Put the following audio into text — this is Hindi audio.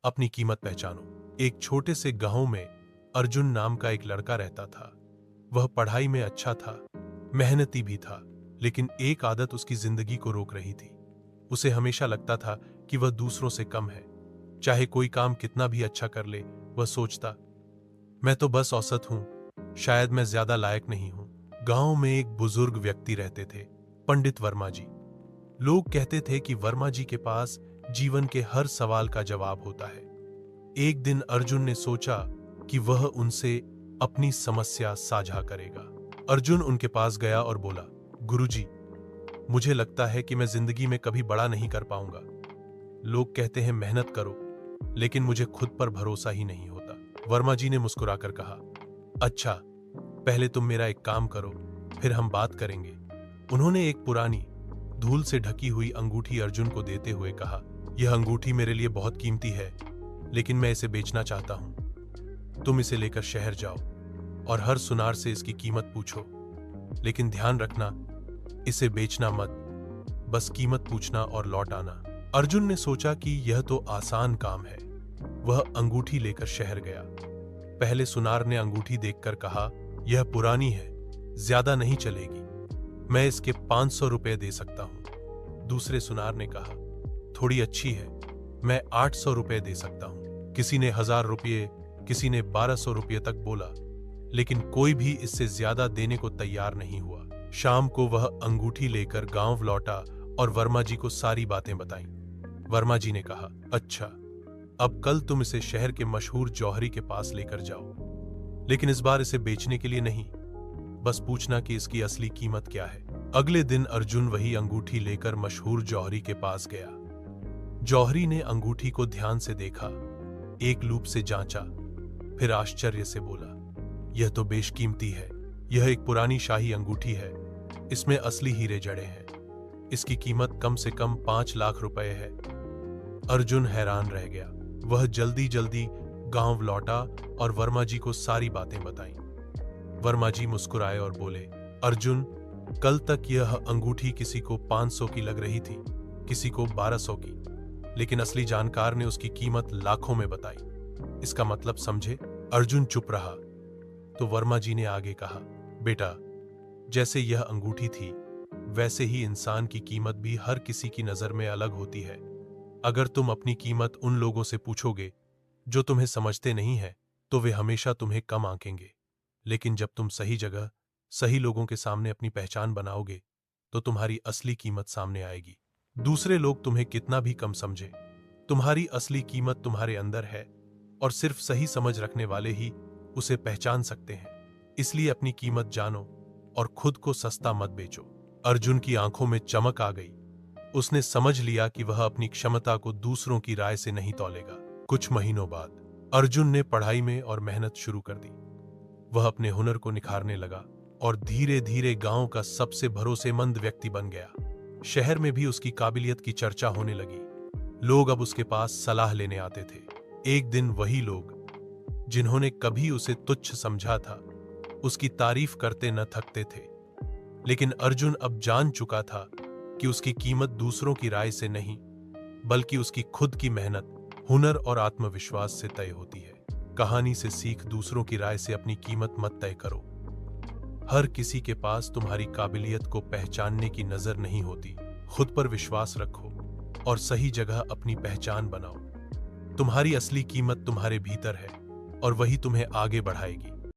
अपनी कीमत पहचानो। एक छोटे से गांव में अर्जुन नाम का एक लड़का रहता था। वह पढ़ाई में अच्छा था, मेहनती भी था, लेकिन एक आदत उसकी जिंदगी को रोक रही थी। उसे हमेशा लगता था कि वह दूसरों से कम है। चाहे कोई काम कितना भी अच्छा कर ले, वह सोचता, मैं तो बस औसत हूं, शायद मैं ज्यादा लायक नहीं हूं। गांव में एक बुजुर्ग व्यक्ति रहते थे, पंडित वर्मा जी। लोग कहते थे कि वर्मा जी के पास जीवन के हर सवाल का जवाब होता है। एक दिन अर्जुन ने सोचा कि वह उनसे अपनी समस्या साझा करेगा। अर्जुन उनके पास गया और बोला, गुरुजी, मुझे लगता है कि मैं जिंदगी में कभी बड़ा नहीं कर पाऊंगा। लोग कहते हैं मेहनत करो, लेकिन मुझे खुद पर भरोसा ही नहीं होता। वर्मा जी ने मुस्कुराकर कहा, अच्छा, पहले तुम मेरा एक काम करो, फिर हम बात करेंगे। उन्होंने एक पुरानी धूल से ढकी हुई अंगूठी अर्जुन को देते हुए कहा, यह अंगूठी मेरे लिए बहुत कीमती है, लेकिन मैं इसे बेचना चाहता हूं। तुम इसे लेकर शहर जाओ और हर सुनार से इसकी कीमत पूछो, लेकिन ध्यान रखना, इसे बेचना मत, बस कीमत पूछना और लौट आना। अर्जुन ने सोचा कि यह तो आसान काम है। वह अंगूठी लेकर शहर गया। पहले सुनार ने अंगूठी देखकर कहा, यह पुरानी है, ज्यादा नहीं चलेगी, मैं इसके 500 रुपए दे सकता हूं। दूसरे सुनार ने कहा, थोड़ी अच्छी है, मैं 800 रुपए दे सकता हूं। किसी ने 1000 रुपये, किसी ने 1200 रुपये तक बोला, लेकिन कोई भी इससे ज्यादा देने को तैयार नहीं हुआ। शाम को वह अंगूठी लेकर गांव लौटा और वर्मा जी को सारी बातें बताईं। वर्मा जी ने कहा, अच्छा, अब कल तुम इसे शहर के मशहूर जौहरी के पास लेकर जाओ, लेकिन इस बार इसे बेचने के लिए नहीं, बस पूछना कि इसकी असली कीमत क्या है। अगले दिन अर्जुन वही अंगूठी लेकर मशहूर जौहरी के पास गया। जौहरी ने अंगूठी को ध्यान से देखा, एक लूप से जांचा, फिर आश्चर्य से बोला, यह तो बेशकीमती है, यह एक पुरानी शाही अंगूठी है, इसमें असली हीरे जड़े हैं, इसकी कीमत कम से कम 5 लाख रुपए है। अर्जुन हैरान रह गया। वह जल्दी जल्दी गांव लौटा और वर्मा जी को सारी बातें बताईं। वर्मा जी मुस्कुराए और बोले, अर्जुन, कल तक यह अंगूठी किसी को 500 की लग रही थी, किसी को 1200 की, लेकिन असली जानकार ने उसकी कीमत लाखों में बताई। इसका मतलब समझे? अर्जुन चुप रहा। तो वर्मा जी ने आगे कहा, बेटा, जैसे यह अंगूठी थी, वैसे ही इंसान की कीमत भी हर किसी की नजर में अलग होती है। अगर तुम अपनी कीमत उन लोगों से पूछोगे जो तुम्हें समझते नहीं है, तो वे हमेशा तुम्हें कम आंकेंगे, लेकिन जब तुम सही जगह, सही लोगों के सामने अपनी पहचान बनाओगे, तो तुम्हारी असली कीमत सामने आएगी। दूसरे लोग तुम्हें कितना भी कम समझे, तुम्हारी असली कीमत तुम्हारे अंदर है और सिर्फ सही समझ रखने वाले ही उसे पहचान सकते हैं। इसलिए अपनी कीमत जानो और खुद को सस्ता मत बेचो। अर्जुन की आंखों में चमक आ गई। उसने समझ लिया कि वह अपनी क्षमता को दूसरों की राय से नहीं तौलेगा। कुछ महीनों बाद अर्जुन ने पढ़ाई में और मेहनत शुरू कर दी। वह अपने हुनर को निखारने लगा और धीरे धीरे गांव का सबसे भरोसेमंद व्यक्ति बन गया। शहर में भी उसकी काबिलियत की चर्चा होने लगी। लोग अब उसके पास सलाह लेने आते थे। एक दिन वही लोग जिन्होंने कभी उसे तुच्छ समझा था, उसकी तारीफ करते न थकते थे। लेकिन अर्जुन अब जान चुका था कि उसकी कीमत दूसरों की राय से नहीं, बल्कि उसकी खुद की मेहनत, हुनर और आत्मविश्वास से तय होती है। कहानी से सीख, दूसरों की राय से अपनी कीमत मत तय करो। हर किसी के पास तुम्हारी काबिलियत को पहचानने की नजर नहीं होती। खुद पर विश्वास रखो और सही जगह अपनी पहचान बनाओ। तुम्हारी असली कीमत तुम्हारे भीतर है और वही तुम्हें आगे बढ़ाएगी।